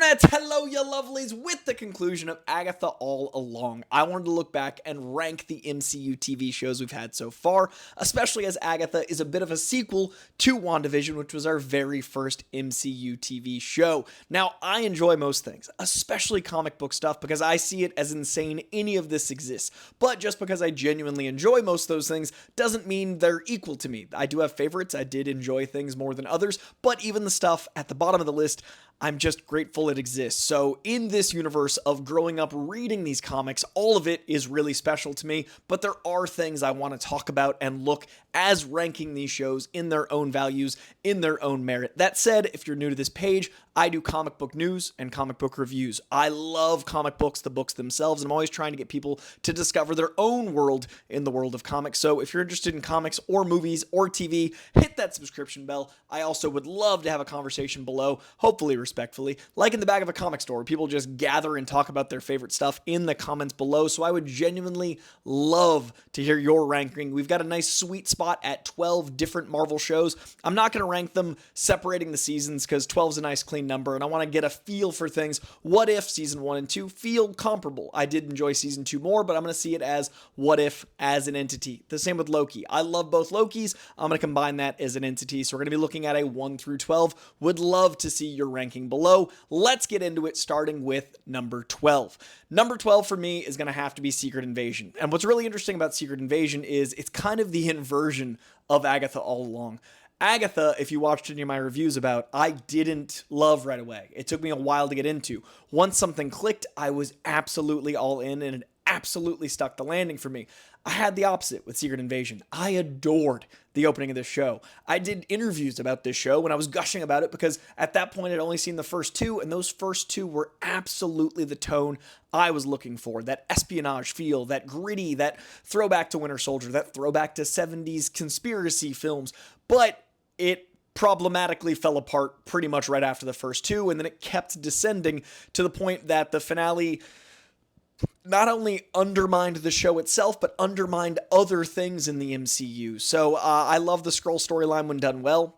Internet, hello you lovelies. With the conclusion of Agatha all along, I wanted to look back and rank the MCU TV shows we've had so far, especially as Agatha is a bit of a sequel to WandaVision, which was our very first MCU TV show. Now, I enjoy most things, especially comic book stuff, because I see it as insane any of this exists. But just because I genuinely enjoy most of those things doesn't mean they're equal to me. I do have favorites. I did enjoy things more than others, but even the stuff at the bottom of the list, I'm just grateful it exists. So in this universe of growing up reading these comics, all of it is really special to me, but there are things I want to talk about and look as ranking these shows in their own values, in their own merit. That said, if you're new to this page, I do comic book news and comic book reviews. I love comic books, the books themselves, and I'm always trying to get people to discover their own world in the world of comics. So if you're interested in comics or movies or TV, hit that subscription bell. I also would love to have a conversation below, hopefully respectfully, like in the back of a comic store. People just gather and talk about their favorite stuff in the comments below, so I would genuinely love to hear your ranking. We've got a nice sweet spot at 12 different Marvel shows. I'm not going to rank them separating the seasons because 12 is a nice clean number, and I want to get a feel for things. What if season 1 and 2 feel comparable? I did enjoy season 2 more, but I'm going to see it as what if as an entity. The same with Loki. I love both Lokis. I'm going to combine that as an entity, so we're going to be looking at a 1 through 12. Would love to see your ranking below. Let's get into it, starting with number 12. Number 12 for me is going to have to be Secret Invasion. And what's really interesting about Secret Invasion is it's kind of the inversion of Agatha all along. Agatha, if you watched any of my reviews about, I didn't love right away. It took me a while to get into. Once something clicked, I was absolutely all in, and it absolutely stuck the landing for me. I had the opposite with Secret Invasion. I adored the opening of this show. I did interviews about this show when I was gushing about it because at that point I'd only seen the first two, and those first two were absolutely the tone I was looking for. That espionage feel, that gritty, that throwback to Winter Soldier, that throwback to 70s conspiracy films. But it problematically fell apart pretty much right after the first two, and then it kept descending to the point that the finale not only undermined the show itself, but undermined other things in the MCU. So I love the Skrull storyline when done well.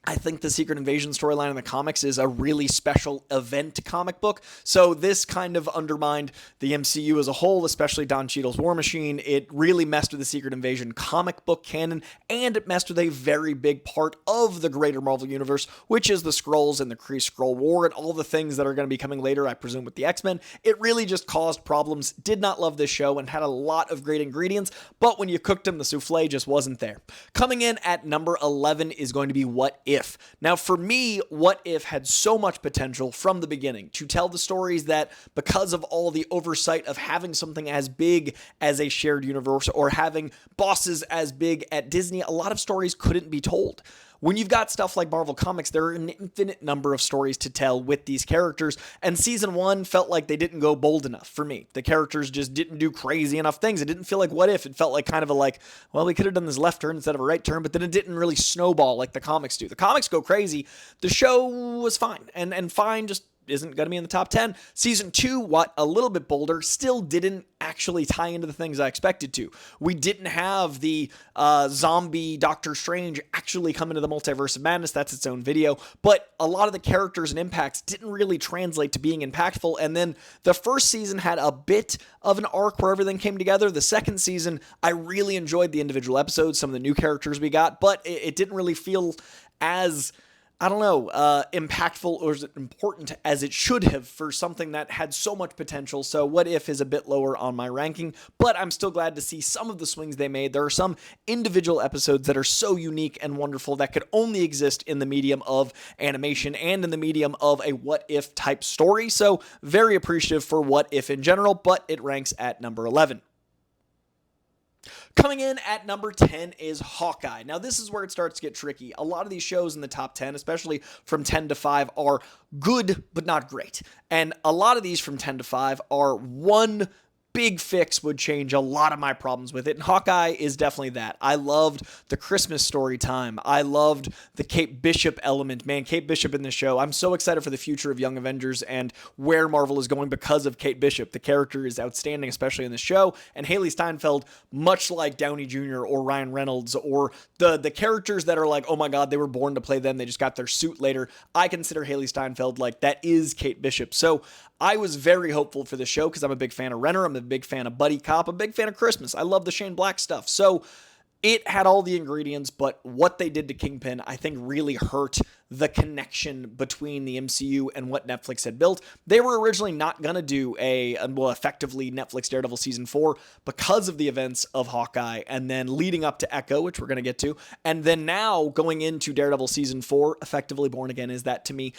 I think the Secret Invasion storyline in the comics is a really special event comic book. So this kind of undermined the MCU as a whole, especially Don Cheadle's War Machine. It really messed with the Secret Invasion comic book canon, and it messed with a very big part of the greater Marvel Universe, which is the Skrulls and the Kree-Skrull War and all the things that are going to be coming later, I presume, with the X-Men. It really just caused problems. Did not love this show and had a lot of great ingredients, but when you cooked them, the souffle just wasn't there. Coming in at number 11 is going to be What If. Now, for me, What If had so much potential from the beginning to tell the stories that, because of all the oversight of having something as big as a shared universe or having bosses as big at Disney, a lot of stories couldn't be told. When you've got stuff like Marvel Comics, there are an infinite number of stories to tell with these characters, and season 1 felt like they didn't go bold enough for me. The characters just didn't do crazy enough things. It didn't feel like What If. It felt like kind of a well, we could have done this left turn instead of a right turn, but then it didn't really snowball like the comics do. The comics go crazy. The show was fine, and fine just isn't going to be in the top 10. Season 2, what a little bit bolder, still didn't actually tie into the things I expected to. We didn't have the zombie Doctor Strange actually come into the Multiverse of Madness. That's its own video. But a lot of the characters and impacts didn't really translate to being impactful. And then the first season had a bit of an arc where everything came together. The second season, I really enjoyed the individual episodes, some of the new characters we got, but it didn't really feel as impactful or as important as it should have for something that had so much potential. So What If is a bit lower on my ranking, but I'm still glad to see some of the swings they made. There are some individual episodes that are so unique and wonderful that could only exist in the medium of animation and in the medium of a What If type story. So very appreciative for What If in general, but it ranks at number 11. Coming in at number 10 is Hawkeye. Now, this is where it starts to get tricky. A lot of these shows in the top 10, especially from 10 to 5, are good, but not great. And a lot of these from 10 to 5 are one big fix would change a lot of my problems with it. And Hawkeye is definitely that. I loved the Christmas story time. I loved the Kate Bishop element. Man, Kate Bishop in this show. I'm so excited for the future of Young Avengers and where Marvel is going because of Kate Bishop. The character is outstanding, especially in this show. And Haley Steinfeld, much like Downey Jr. or Ryan Reynolds or the characters that are like, oh my God, they were born to play them. They just got their suit later. I consider Haley Steinfeld like that is Kate Bishop. So I was very hopeful for the show because I'm a big fan of Renner. I'm a big fan of Buddy Cop. I'm a big fan of Christmas. I love the Shane Black stuff. So it had all the ingredients, but what they did to Kingpin, I think, really hurt the connection between the MCU and what Netflix had built. They were originally not going to do effectively Netflix Daredevil Season 4 because of the events of Hawkeye, and then leading up to Echo, which we're going to get to, and then now going into Daredevil Season 4, effectively Born Again is that to me,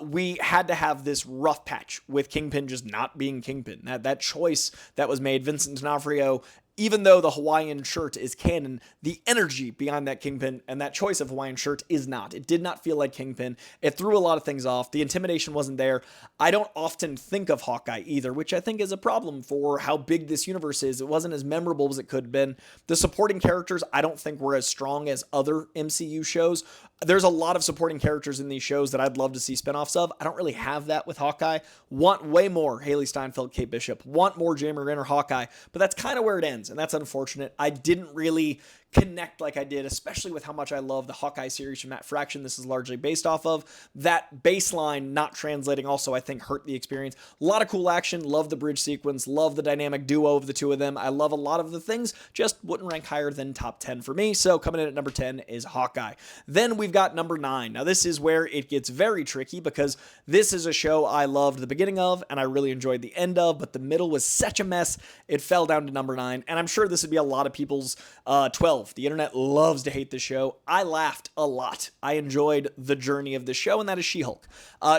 we had to have this rough patch with Kingpin just not being Kingpin. That choice that was made, Vincent D'Onofrio, even though the Hawaiian shirt is canon, the energy behind that Kingpin and that choice of Hawaiian shirt is not. It did not feel like Kingpin. It threw a lot of things off. The intimidation wasn't there. I don't often think of Hawkeye either, which I think is a problem for how big this universe is. It wasn't as memorable as it could have been. The supporting characters, I don't think were as strong as other MCU shows. There's a lot of supporting characters in these shows that I'd love to see spinoffs of. I don't really have that with Hawkeye. Want way more Haley Steinfeld, Kate Bishop. Want more Jeremy Renner, Hawkeye. But that's kind of where it ends, and that's unfortunate. I didn't really connect like I did, especially with how much I love the Hawkeye series from Matt Fraction. This is largely based off of. That baseline not translating also, I think, hurt the experience. A lot of cool action. Love the bridge sequence. Love the dynamic duo of the two of them. I love a lot of the things. Just wouldn't rank higher than top 10 for me. So coming in at number 10 is Hawkeye. Then we've got number 9. Now this is where it gets very tricky because this is a show I loved the beginning of and I really enjoyed the end of, but the middle was such a mess. It fell down to number 9. And I'm sure this would be a lot of people's 12. The internet loves to hate the show. I laughed a lot. I enjoyed the journey of the show, and that is She-Hulk.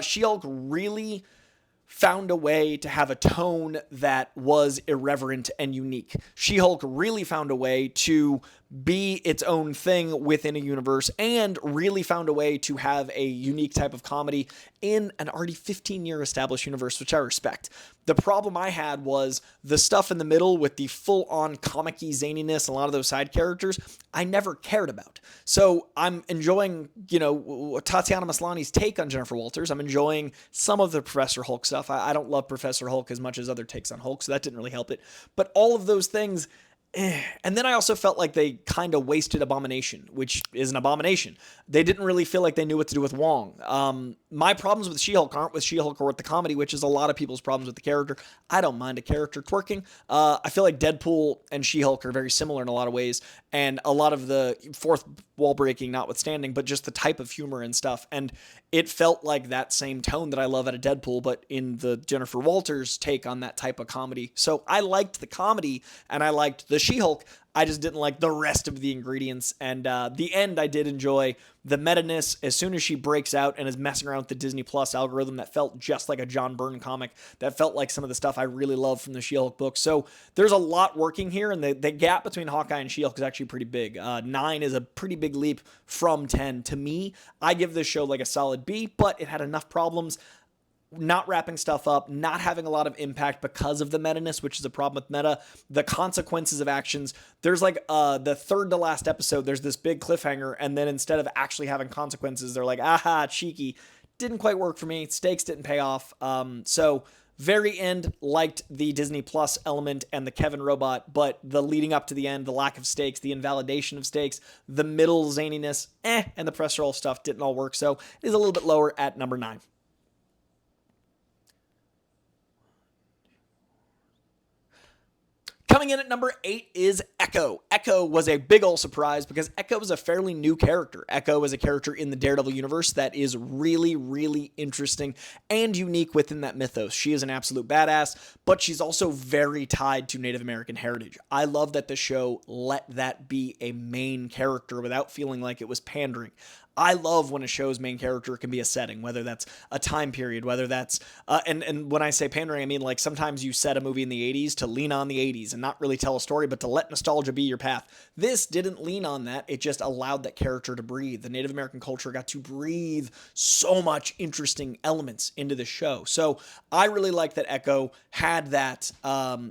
She-Hulk really found a way to have a tone that was irreverent and unique. She-Hulk really found a way to be its own thing within a universe and really found a way to have a unique type of comedy in an already 15-year established universe, which I respect. The problem I had was the stuff in the middle with the full-on comic-y zaniness, a lot of those side characters, I never cared about. So I'm enjoying, Tatiana Maslany's take on Jennifer Walters. I'm enjoying some of the Professor Hulk stuff. I don't love Professor Hulk as much as other takes on Hulk, so that didn't really help it. But all of those things. And then I also felt like they kind of wasted Abomination, which is an abomination. They didn't really feel like they knew what to do with Wong. My problems with She-Hulk aren't with She-Hulk or with the comedy, which is a lot of people's problems with the character. I don't mind a character twerking. I feel like Deadpool and She-Hulk are very similar in a lot of ways, and a lot of the fourth wall breaking notwithstanding, but just the type of humor and stuff. And it felt like that same tone that I love out of Deadpool, but in the Jennifer Walters take on that type of comedy. So I liked the comedy and I liked the She-Hulk. I just didn't like the rest of the ingredients. And the end, I did enjoy the meta-ness. As soon as she breaks out and is messing around with the Disney Plus algorithm, that felt just like a John Byrne comic. That felt like some of the stuff I really love from the She-Hulk book. So there's a lot working here, and the gap between Hawkeye and She-Hulk is actually pretty big. 9 is a pretty big leap from 10. To me, I give this show like a solid B, but it had enough problems. Not wrapping stuff up, not having a lot of impact because of the meta-ness, which is a problem with meta. The consequences of actions. There's like the third to last episode, there's this big cliffhanger, and then instead of actually having consequences, they're like, aha, cheeky. Didn't quite work for me. Stakes didn't pay off. So very end, liked the Disney Plus element and the Kevin robot, but the leading up to the end, the lack of stakes, the invalidation of stakes, the middle zaniness, and the press roll stuff didn't all work. So it is a little bit lower at number 9. Coming in at number 8 is Echo. Echo was a big ol' surprise because Echo is a fairly new character. Echo is a character in the Daredevil universe that is really, really interesting and unique within that mythos. She is an absolute badass, but she's also very tied to Native American heritage. I love that the show let that be a main character without feeling like it was pandering. I love when a show's main character can be a setting, whether that's a time period, whether that's, and when I say pandering, I mean like sometimes you set a movie in the 80s to lean on the 80s and not really tell a story, but to let nostalgia be your path. This didn't lean on that. It just allowed that character to breathe. The Native American culture got to breathe so much interesting elements into the show. So I really like that Echo had that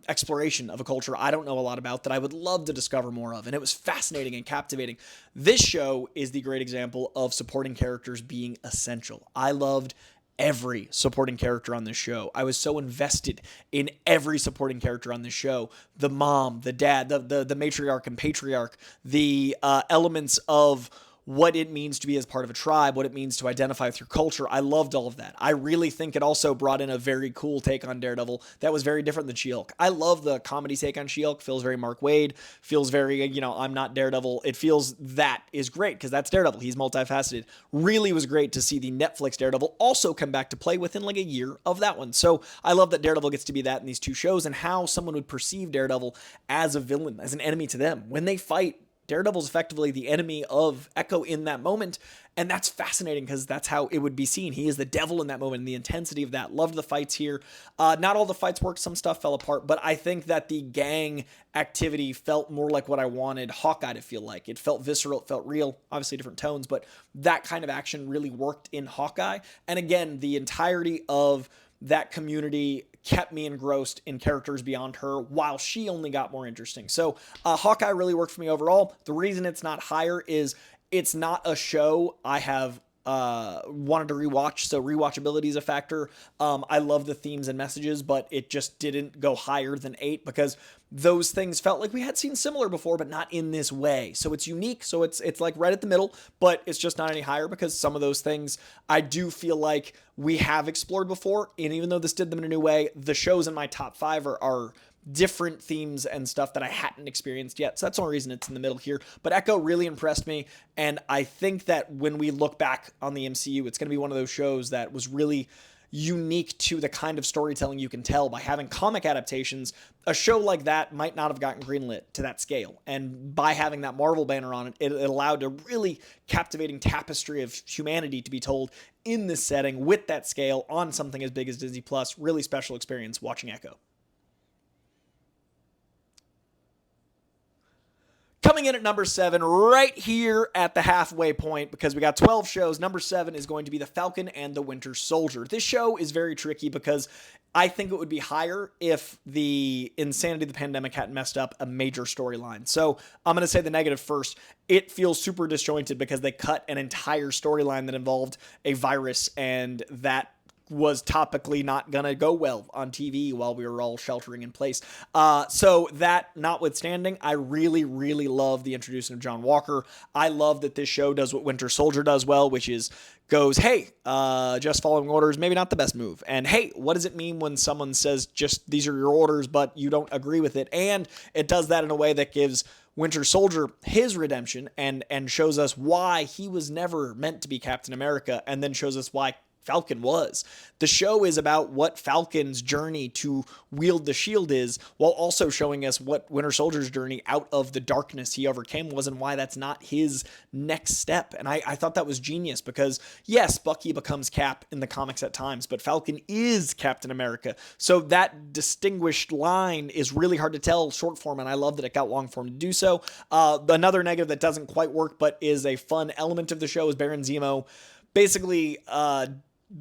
exploration of a culture I don't know a lot about that I would love to discover more of. And it was fascinating and captivating. This show is the great example of supporting characters being essential. I loved every supporting character on this show. I was so invested in every supporting character on this show. The mom, the dad, the matriarch and patriarch, the elements of what it means to be as part of a tribe, what it means to identify with your culture. I loved all of that. I really think it also brought in a very cool take on Daredevil that was very different than She-Hulk. I love the comedy take on She-Hulk. Feels very Mark Waid. Feels very, I'm not Daredevil. It feels that is great because that's Daredevil. He's multifaceted. Really was great to see the Netflix Daredevil also come back to play within like a year of that one. So I love that Daredevil gets to be that in these two shows and how someone would perceive Daredevil as a villain, as an enemy to them. When they fight, Daredevil's effectively the enemy of Echo in that moment, and that's fascinating because that's how it would be seen. He is the devil in that moment, and the intensity of that. Loved the fights here. Not all the fights worked. Some stuff fell apart, but I think that the gang activity felt more like what I wanted Hawkeye to feel like. It felt visceral. It felt real. Obviously different tones, but that kind of action really worked in Hawkeye. And again, the entirety of that community kept me engrossed in characters beyond her while she only got more interesting. So Hawkeye really worked for me overall. The reason it's not higher is it's not a show I have wanted to rewatch, so rewatchability is a factor. I love the themes and messages, but it just didn't go higher than 8 because those things felt like we had seen similar before, but not in this way. So it's unique. So it's like right at the middle, but it's just not any higher because some of those things I do feel like we have explored before. And even though this did them in a new way, the shows in my top 5 are different themes and stuff that I hadn't experienced yet. So that's the only reason it's in the middle here. But Echo really impressed me. And I think that when we look back on the MCU, it's going to be one of those shows that was really unique to the kind of storytelling you can tell by having comic adaptations. A show like that might not have gotten greenlit to that scale. And by having that Marvel banner on it, it allowed a really captivating tapestry of humanity to be told in this setting with that scale on something as big as Disney Plus. Really special experience watching Echo. Coming in at number 7, right here at the halfway point, because we got 12 shows, number 7 is going to be The Falcon and the Winter Soldier. This show is very tricky because I think it would be higher if the insanity of the pandemic hadn't messed up a major storyline. So I'm going to say the negative first. It feels super disjointed because they cut an entire storyline that involved a virus, and that was topically not going to go well on TV while we were all sheltering in place. So that notwithstanding, I really, really love the introducing of John Walker. I love that this show does what Winter Soldier does well, which is goes, hey, just following orders, maybe not the best move. And hey, what does it mean when someone says just these are your orders, but you don't agree with it? And it does that in a way that gives Winter Soldier his redemption and shows us why he was never meant to be Captain America, and then shows us why Falcon was. The show is about what Falcon's journey to wield the shield is, while also showing us what Winter Soldier's journey out of the darkness he overcame was and why that's not his next step. And I thought that was genius because, yes, Bucky becomes Cap in the comics at times, but Falcon is Captain America. So that distinguished line is really hard to tell short form, and I love that it got long form to do so. Another negative that doesn't quite work but is a fun element of the show is Baron Zemo basically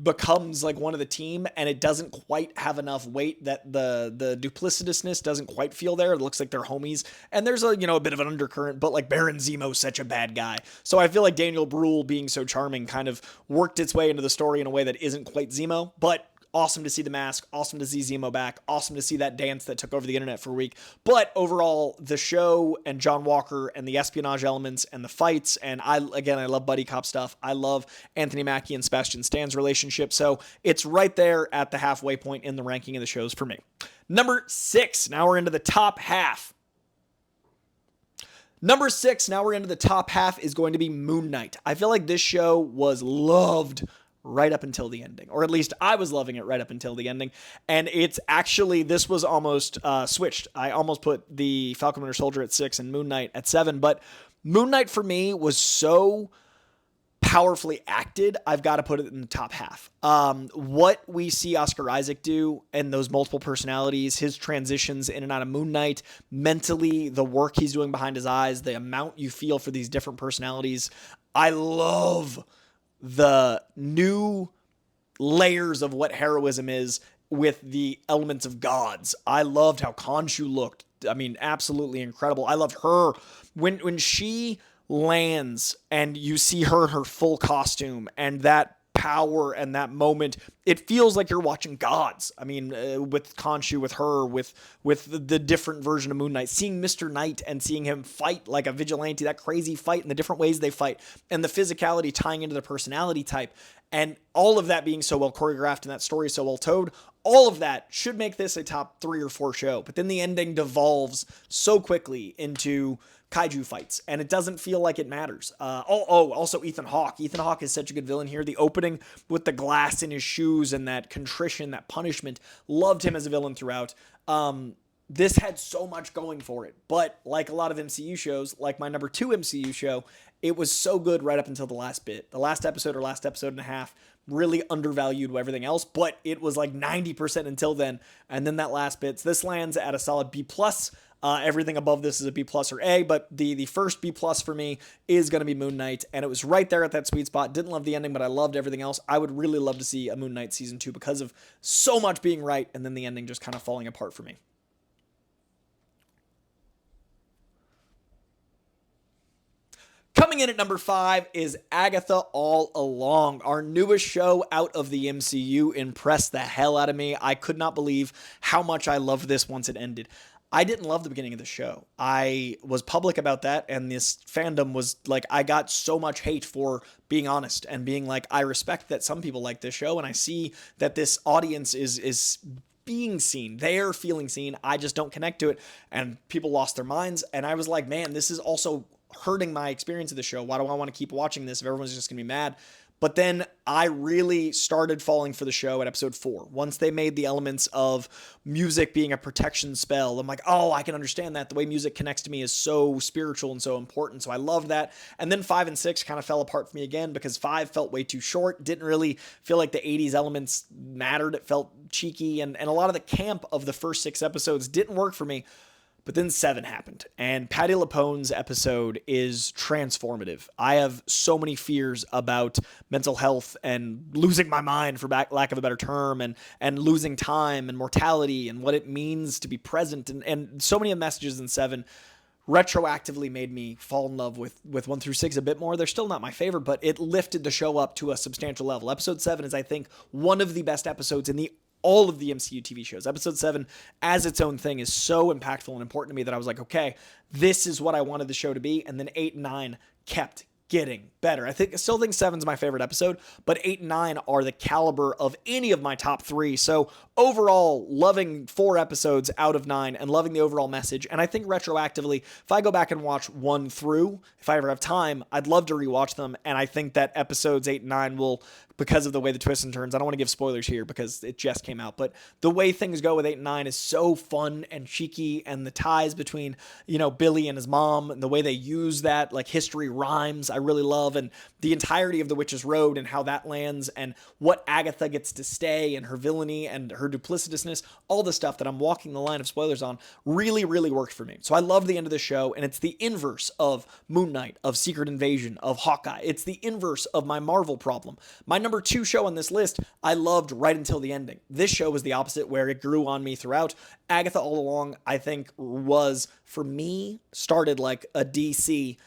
becomes like one of the team, and it doesn't quite have enough weight. That the duplicitousness doesn't quite feel there. It looks like they're homies, and there's a bit of an undercurrent, but like Baron Zemo's such a bad guy. So I feel like Daniel Bruhl being so charming kind of worked its way into the story in a way that isn't quite Zemo, but awesome to see the mask, awesome to see Zemo back, awesome to see that dance that took over the internet for a week. But overall, the show and John Walker and the espionage elements and the fights, and I love buddy cop stuff. I love Anthony Mackie and Sebastian Stan's relationship. So it's right there at the halfway point in the ranking of the shows for me. Number 6, now we're into the top half. Number 6, now we're into the top half, is going to be Moon Knight. I feel like this show was loved right up until the ending, or at least I was loving it right up until the ending. And it's actually, this was almost switched. I almost put the Falcon Winter Soldier at 6 and Moon Knight at 7, but Moon Knight for me was so powerfully acted, I've got to put it in the top half. What we see Oscar Isaac do and those multiple personalities, his transitions in and out of Moon Knight, mentally, the work he's doing behind his eyes, the amount you feel for these different personalities. I love the new layers of what heroism is with the elements of gods. I loved how Khonshu looked. I mean, absolutely incredible. I loved her when she lands and you see her in her full costume and that power and that moment, it feels like you're watching gods. I mean, with Khonshu, with her, with the different version of Moon Knight, seeing Mr. Knight and seeing him fight like a vigilante, that crazy fight and the different ways they fight and the physicality tying into the personality type and all of that being so well choreographed and that story so well told, all of that should make this a top 3 or 4 show. But then the ending devolves so quickly into kaiju fights, and it doesn't feel like it matters. Also Ethan Hawke. Ethan Hawke is such a good villain here. The opening with the glass in his shoes and that contrition, that punishment, loved him as a villain throughout. This had so much going for it, but like a lot of MCU shows, like my number 2 MCU show, it was so good right up until the last bit. The last episode or last episode and a half really undervalued everything else, but it was like 90% until then, and then that last bit. So this lands at a solid B+. Everything above this is a B+ or A, but the first B+ for me is going to be Moon Knight, and it was right there at that sweet spot. Didn't love the ending, but I loved everything else. I would really love to see a Moon Knight season 2 because of so much being right, and then the ending just kind of falling apart for me. Coming in at number 5 is Agatha All Along. Our newest show out of the MCU impressed the hell out of me. I could not believe how much I loved this once it ended. I didn't love the beginning of the show. I was public about that, and this fandom was like, I got so much hate for being honest and being like, I respect that some people like this show, and I see that this audience is being seen. They're feeling seen. I just don't connect to it, and people lost their minds, and I was like, man, this is also hurting my experience of the show. Why do I want to keep watching this if everyone's just going to be mad? But then I really started falling for the show at episode 4. Once they made the elements of music being a protection spell, I'm like, oh, I can understand that. The way music connects to me is so spiritual and so important. So I love that. And then 5 and 6 kind of fell apart for me again because 5 felt way too short. Didn't really feel like the 80s elements mattered. It felt cheeky. And a lot of the camp of the first 6 episodes didn't work for me. But then 7 happened, and Patti LuPone's episode is transformative. I have so many fears about mental health and losing my mind, for lack of a better term, and losing time and mortality and what it means to be present. And so many messages in 7 retroactively made me fall in love with 1 through 6 a bit more. They're still not my favorite, but it lifted the show up to a substantial level. Episode 7 is, I think, one of the best episodes in all of the MCU TV shows. Episode 7 as its own thing is so impactful and important to me that I was like, okay, this is what I wanted the show to be. And then 8 and 9 kept getting better. I still think 7's my favorite episode, but 8 and 9 are the caliber of any of my top 3. So overall, loving 4 episodes out of 9 and loving the overall message. And I think retroactively, if I go back and watch 1 through, if I ever have time, I'd love to rewatch them. And I think that episodes 8 and 9 will, because of the way the twists and turns, I don't want to give spoilers here because it just came out, but the way things go with 8 and 9 is so fun and cheeky, and the ties between, Billy and his mom and the way they use that, like history rhymes, I really love, and the entirety of The Witch's Road and how that lands and what Agatha gets to stay and her villainy and her duplicitousness, all the stuff that I'm walking the line of spoilers on really, really worked for me. So I love the end of the show, and it's the inverse of Moon Knight, of Secret Invasion, of Hawkeye. It's the inverse of my Marvel problem. My number 2 show on this list, I loved right until the ending. This show was the opposite, where it grew on me throughout. Agatha All Along, I think, was, for me, started like a DC.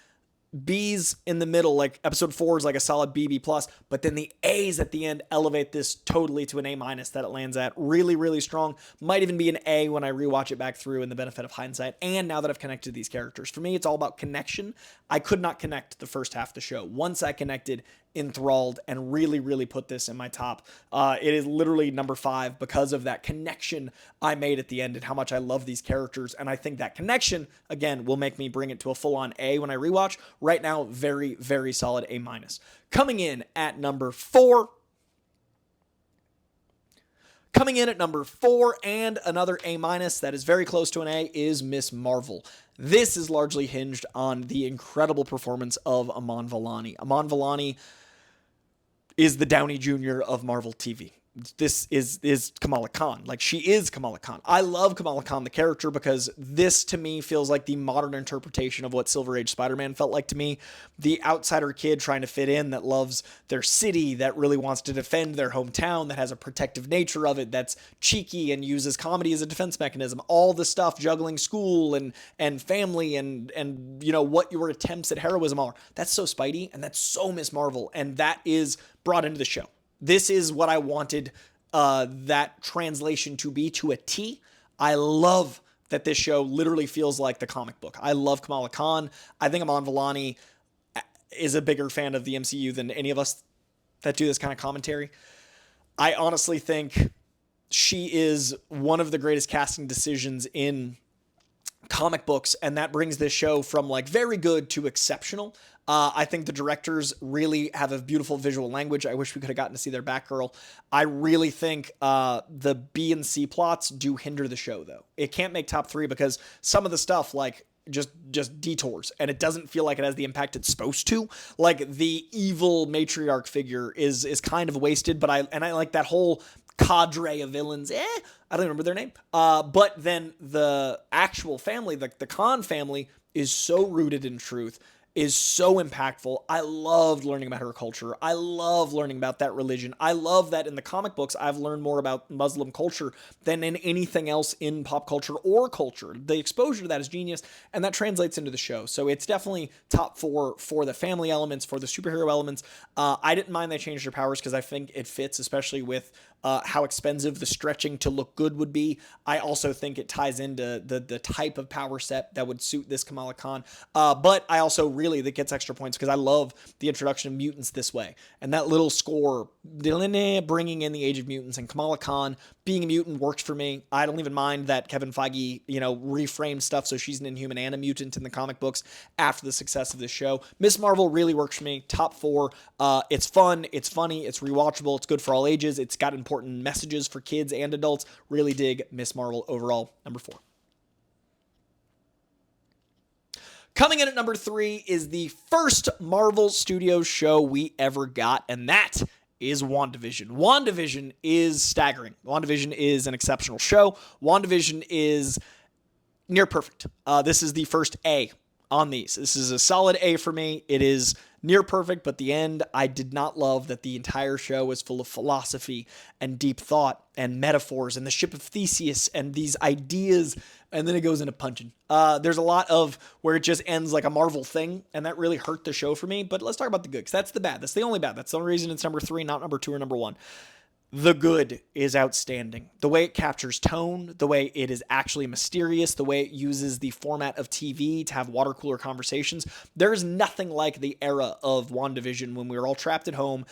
B's in the middle, like episode 4 is like a solid BB+, but then the A's at the end elevate this totally to an A- that it lands at. Really, really strong. Might even be an A when I rewatch it back through in the benefit of hindsight. And now that I've connected to these characters, for me, it's all about connection. I could not connect the first half of the show. Once I connected, enthralled, and really, really put this in my top. It is literally number 5 because of that connection I made at the end and how much I love these characters. And I think that connection, again, will make me bring it to a full-on A when I rewatch. Right now, very, very solid A-. Coming in at number 4. Coming in at number 4 and another A- that is very close to an A is Miss Marvel. This is largely hinged on the incredible performance of Iman Vellani. Iman Vellani is the Downey Jr. of Marvel TV. This is Kamala Khan. Like, she is Kamala Khan. I love Kamala Khan, the character, because this to me feels like the modern interpretation of what Silver Age Spider-Man felt like to me. The outsider kid trying to fit in, that loves their city, that really wants to defend their hometown, that has a protective nature of it, that's cheeky and uses comedy as a defense mechanism. All the stuff, juggling school and family and you know, what your attempts at heroism are. That's so Spidey, and that's so Miss Marvel, and that is brought into the show. This is what I wanted that translation to be, to a T. I love that this show literally feels like the comic book. I love Kamala Khan. I think Aman Vellani is a bigger fan of the MCU than any of us that do this kind of commentary. I honestly think she is one of the greatest casting decisions in comic books, and that brings this show from like very good to exceptional. I think the directors really have a beautiful visual language. I wish we could have gotten to see their Batgirl. I really think the B and C plots do hinder the show, though. It can't make top 3 because some of the stuff, like, just detours, and it doesn't feel like it has the impact it's supposed to. Like, the evil matriarch figure is kind of wasted, but I like that whole cadre of villains. I don't remember their name. But then the actual family, the Khan family, is so rooted in truth, is so impactful. I loved learning about her culture. I love learning about that religion. I love that in the comic books, I've learned more about Muslim culture than in anything else in pop culture or culture. The exposure to that is genius, and that translates into the show. So it's definitely top 4 for the family elements, for the superhero elements. I didn't mind they changed their powers because I think it fits, especially with how expensive the stretching to look good would be. I also think it ties into the type of power set that would suit this Kamala Khan. But I also really, that gets extra points because I love the introduction of mutants this way. And that little score, bringing in the Age of Mutants, and Kamala Khan being a mutant works for me. I don't even mind that Kevin Feige, reframed stuff so she's an Inhuman and a mutant in the comic books after the success of this show. Miss Marvel really works for me. Top 4. It's fun, it's funny, it's rewatchable, it's good for all ages, it's got important messages for kids and adults. Really dig Miss Marvel overall. Number 4. Coming in at number 3 is the first Marvel Studios show we ever got, and that is WandaVision. WandaVision is staggering. WandaVision is an exceptional show. WandaVision is near perfect. This is the first A on these. This is a solid A for me. It is near perfect, but the end, I did not love that the entire show is full of philosophy and deep thought and metaphors and the ship of Theseus and these ideas, and then it goes into punching. There's a lot of where it just ends like a Marvel thing, and that really hurt the show for me, but let's talk about the good, because that's the bad. That's the only bad. That's the only reason it's number 3, not number 2 or number 1. The good is outstanding. The way it captures tone, the way it is actually mysterious, the way it uses the format of TV to have water cooler conversations. There's nothing like the era of WandaVision when we were all trapped at home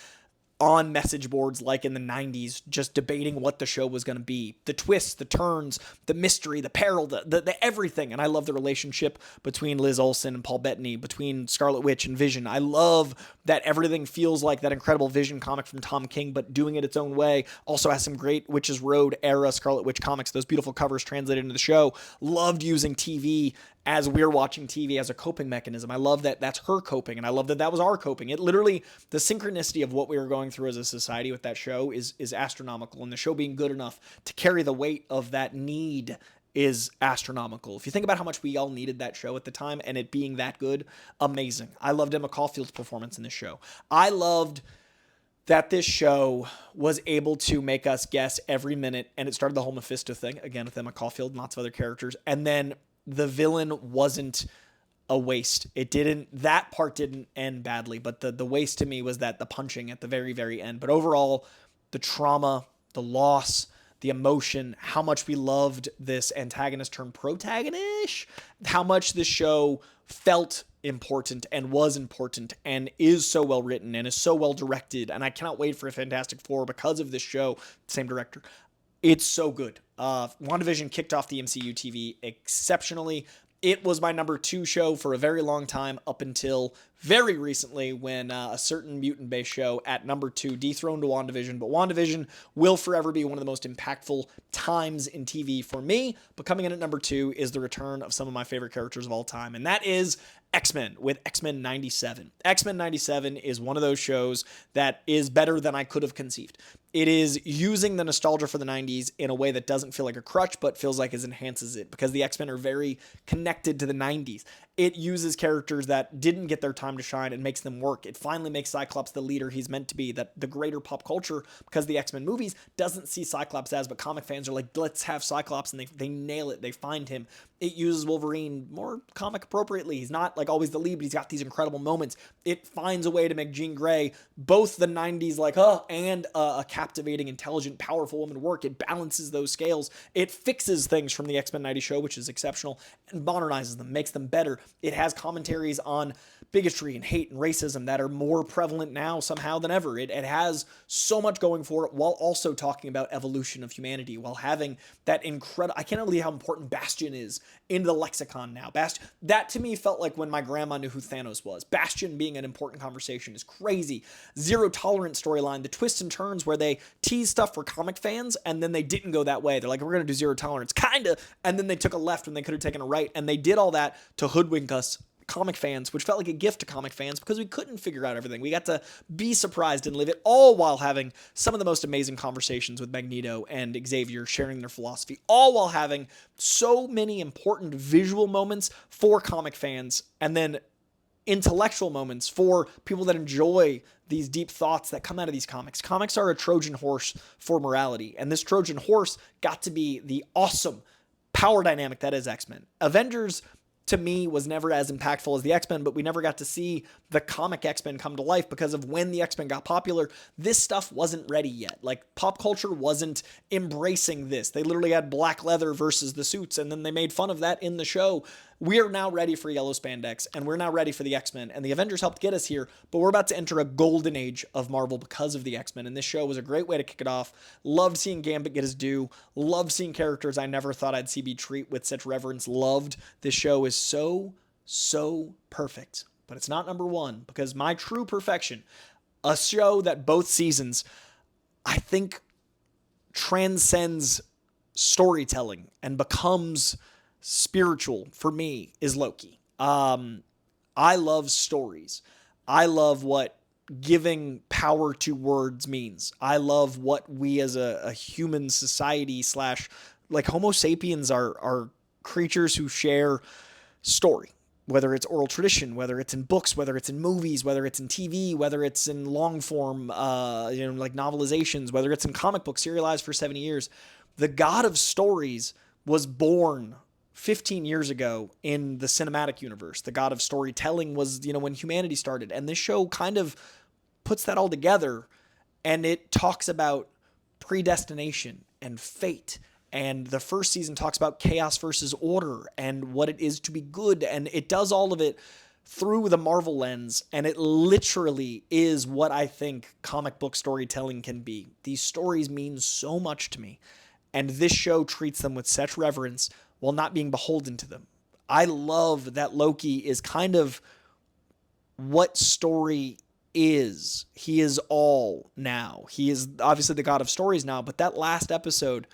on message boards like in the 90s, just debating what the show was going to be. The twists, the turns, the mystery, the peril, the everything. And I love the relationship between Liz Olsen and Paul Bettany, between Scarlet Witch and Vision. I love that everything feels like that incredible Vision comic from Tom King, but doing it its own way. Also has some great Witches Road era Scarlet Witch comics, those beautiful covers translated into the show. Loved using TV as we're watching TV as a coping mechanism. I love that that's her coping, and I love that that was our coping. It literally, the synchronicity of what we were going through as a society with that show is astronomical, and the show being good enough to carry the weight of that need is astronomical. If you think about how much we all needed that show at the time, and it being that good, amazing. I loved Emma Caulfield's performance in this show. I loved that this show was able to make us guess every minute, and it started the whole Mephisto thing, again with Emma Caulfield and lots of other characters, and then the villain wasn't a waste. That part didn't end badly, but the waste to me was that the punching at the very, very end. But overall, the trauma, the loss, the emotion, how much we loved this antagonist turned protagonist, how much this show felt important and was important and is so well written and is so well directed. And I cannot wait for a Fantastic Four because of this show. Same director. It's so good. WandaVision kicked off the MCU TV exceptionally. It was my number 2 show for a very long time up until very recently when a certain mutant-based show at number 2 dethroned WandaVision. But WandaVision will forever be one of the most impactful times in TV for me. But coming in at number 2 is the return of some of my favorite characters of all time, and that is X-Men with X-Men 97. X-Men 97 is one of those shows that is better than I could have conceived. It is using the nostalgia for the 90s in a way that doesn't feel like a crutch, but feels like it enhances it, because the X-Men are very connected to the 90s. It uses characters that didn't get their time to shine and makes them work. It finally makes Cyclops the leader he's meant to be, that the greater pop culture, because the X-Men movies, doesn't see Cyclops as, but comic fans are like, let's have Cyclops, and they nail it. They find him. It uses Wolverine more comic appropriately. He's not like always the lead, but he's got these incredible moments. It finds a way to make Jean Grey both the 90s like, and a captivating, intelligent, powerful woman work. It balances those scales. It fixes things from the X-Men 90 show, which is exceptional, and modernizes them, makes them better. It has commentaries on bigotry and hate and racism that are more prevalent now somehow than ever. It has so much going for it, while also talking about evolution of humanity, while having that incredible, I can't believe how important Bastion is in the lexicon now. That to me felt like when my grandma knew who Thanos was. Bastion being an important conversation is crazy. Zero Tolerance storyline, the twists and turns where they tease stuff for comic fans and then they didn't go that way. They're like, we're going to do Zero Tolerance, kinda, and then they took a left when they could have taken a right, and they did all that to hoodwink us comic fans, which felt like a gift to comic fans because we couldn't figure out everything. We got to be surprised and live it, all while having some of the most amazing conversations with Magneto and Xavier sharing their philosophy, all while having so many important visual moments for comic fans, and then intellectual moments for people that enjoy these deep thoughts that come out of these comics. Comics are a Trojan horse for morality, and this Trojan horse got to be the awesome power dynamic that is X-Men. Avengers, to me, was never as impactful as the X-Men, but we never got to see the comic X-Men come to life because of when the X-Men got popular. This stuff wasn't ready yet. Like, pop culture wasn't embracing this. They literally had black leather versus the suits, and then they made fun of that in the show. We are now ready for yellow spandex, and we're now ready for the X-Men, and the Avengers helped get us here, but we're about to enter a golden age of Marvel because of the X-Men, and this show was a great way to kick it off. Loved seeing Gambit get his due. Loved seeing characters I never thought I'd see be treated with such reverence. Loved. This show is so, so perfect, but it's not number one, because my true perfection, a show that both seasons, I think, transcends storytelling and becomes spiritual for me, is Loki. I love stories. I love what giving power to words means. I love what we as a human society / like Homo sapiens are creatures who share story, whether it's oral tradition, whether it's in books, whether it's in movies, whether it's in TV, whether it's in long form, like novelizations, whether it's in comic books serialized for 70 years. The god of stories was born 15 years ago in the cinematic universe. The god of storytelling was, when humanity started. And this show kind of puts that all together, and it talks about predestination and fate. And the first season talks about chaos versus order and what it is to be good. And it does all of it through the Marvel lens. And it literally is what I think comic book storytelling can be. These stories mean so much to me, and this show treats them with such reverence while not being beholden to them. I love that Loki is kind of what story is. He is all now. He is obviously the god of stories now, but that last episode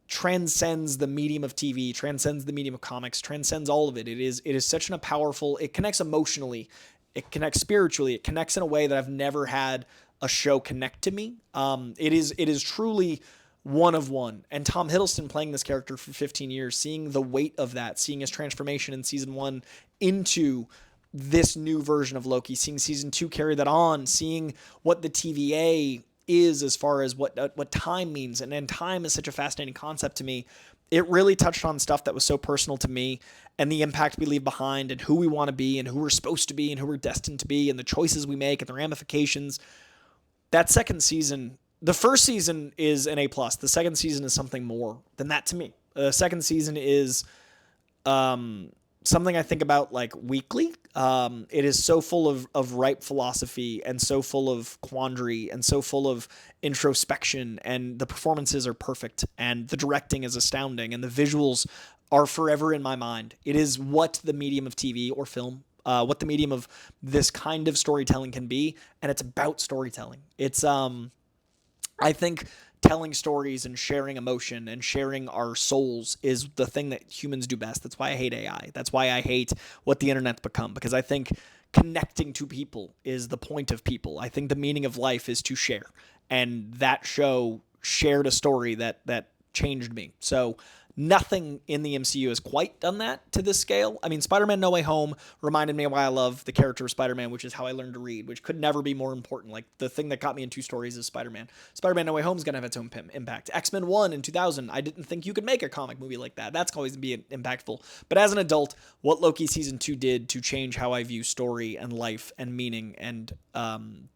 transcends the medium of TV, transcends the medium of comics, transcends all of it. It is such a powerful, it connects emotionally, it connects spiritually, it connects in a way that I've never had a show connect to me. It is truly one of one. And Tom Hiddleston playing this character for 15 years, seeing the weight of that, seeing his transformation in season 1 into this new version of Loki, seeing season 2 carry that on, seeing what the TVA is as far as what time means. And time is such a fascinating concept to me. It really touched on stuff that was so personal to me, and the impact we leave behind, and who we want to be, and who we're supposed to be, and who we're destined to be, and the choices we make and the ramifications. That second season, the first season is an A+. The second season is something more than that to me. The second season is something I think about like weekly. It is so full of ripe philosophy, and so full of quandary, and so full of introspection, and the performances are perfect, and the directing is astounding, and the visuals are forever in my mind. It is what the medium of TV or film, what the medium of this kind of storytelling can be, and it's about storytelling. It's I think telling stories and sharing emotion and sharing our souls is the thing that humans do best. That's why I hate AI. That's why I hate what the internet's become, because I think connecting to people is the point of people. I think the meaning of life is to share. And that show shared a story that changed me. So nothing in the MCU has quite done that to this scale. I mean, Spider-Man No Way Home reminded me of why I love the character of Spider-Man, which is how I learned to read, which could never be more important. Like, the thing that got me into stories is Spider-Man. Spider-Man No Way Home is going to have its own impact. X-Men 1 in 2000, I didn't think you could make a comic movie like that. That's always be impactful. But as an adult, what Loki Season 2 did to change how I view story and life and meaning and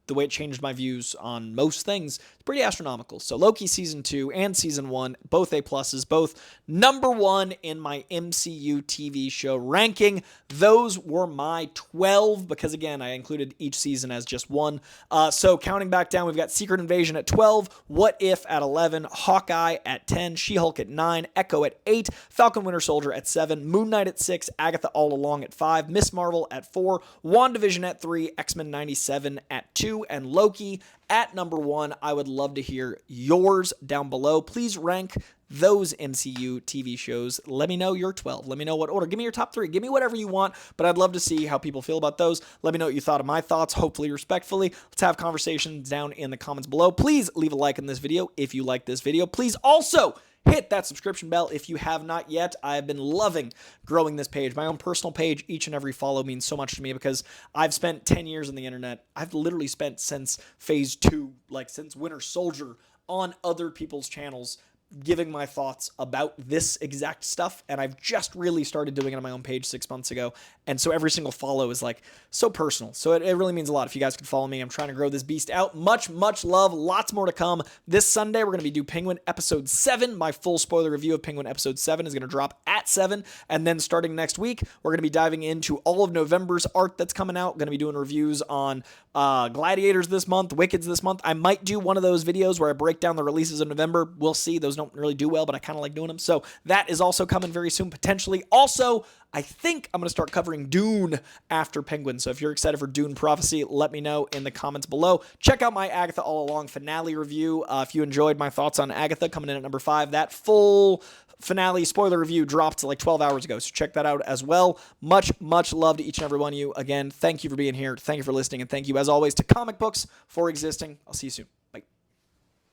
the way it changed my views on most things, it's pretty astronomical. So Loki Season 2 and Season 1, both A+, both number 1 in my MCU TV show ranking. Those were my 12, because again, I included each season as just one. So counting back down, we've got Secret Invasion at 12, What If at 11, Hawkeye at 10, She-Hulk at 9, Echo at 8, Falcon Winter Soldier at 7, Moon Knight at 6, Agatha All Along at 5, Miss Marvel at 4, WandaVision at 3, X-Men 97 at 2, and Loki at number 1. I would love to hear yours down below. Please rank those MCU TV shows. Let me know your 12. Let me know what order. Give me your top 3. Give me whatever you want, but I'd love to see how people feel about those. Let me know what you thought of my thoughts, hopefully respectfully. Let's have conversations down in the comments below. Please leave a like on this video if you like this video. Please also hit that subscription bell if you have not yet. I have been loving growing this page. My own personal page, each and every follow means so much to me, because I've spent 10 years on the internet. I've literally spent since phase 2, like since Winter Soldier, on other people's channels, giving my thoughts about this exact stuff, and I've just really started doing it on my own page 6 months ago, and so every single follow is like so personal, so it really means a lot if you guys could follow me. I'm trying to grow this beast out. Much love, lots more to come. This Sunday, we're going to be doing Penguin Episode 7. My full spoiler review of Penguin Episode 7 is going to drop at 7, and then starting next week, we're going to be diving into all of November's art that's coming out. Going to be doing reviews on Gladiators this month, Wickeds this month. I might do one of those videos where I break down the releases of November. We'll see. Those don't really do well, but I kind of like doing them. So that is also coming very soon, potentially. Also, I think I'm going to start covering Dune after Penguin. So if you're excited for Dune Prophecy, let me know in the comments below. Check out my Agatha All Along finale review. If you enjoyed my thoughts on Agatha, coming in at number 5, that full finale spoiler review dropped like 12 hours ago. So check that out as well. Much love to each and every one of you. Again, thank you for being here. Thank you for listening. And thank you, as always, to Comic Books for existing. I'll see you soon.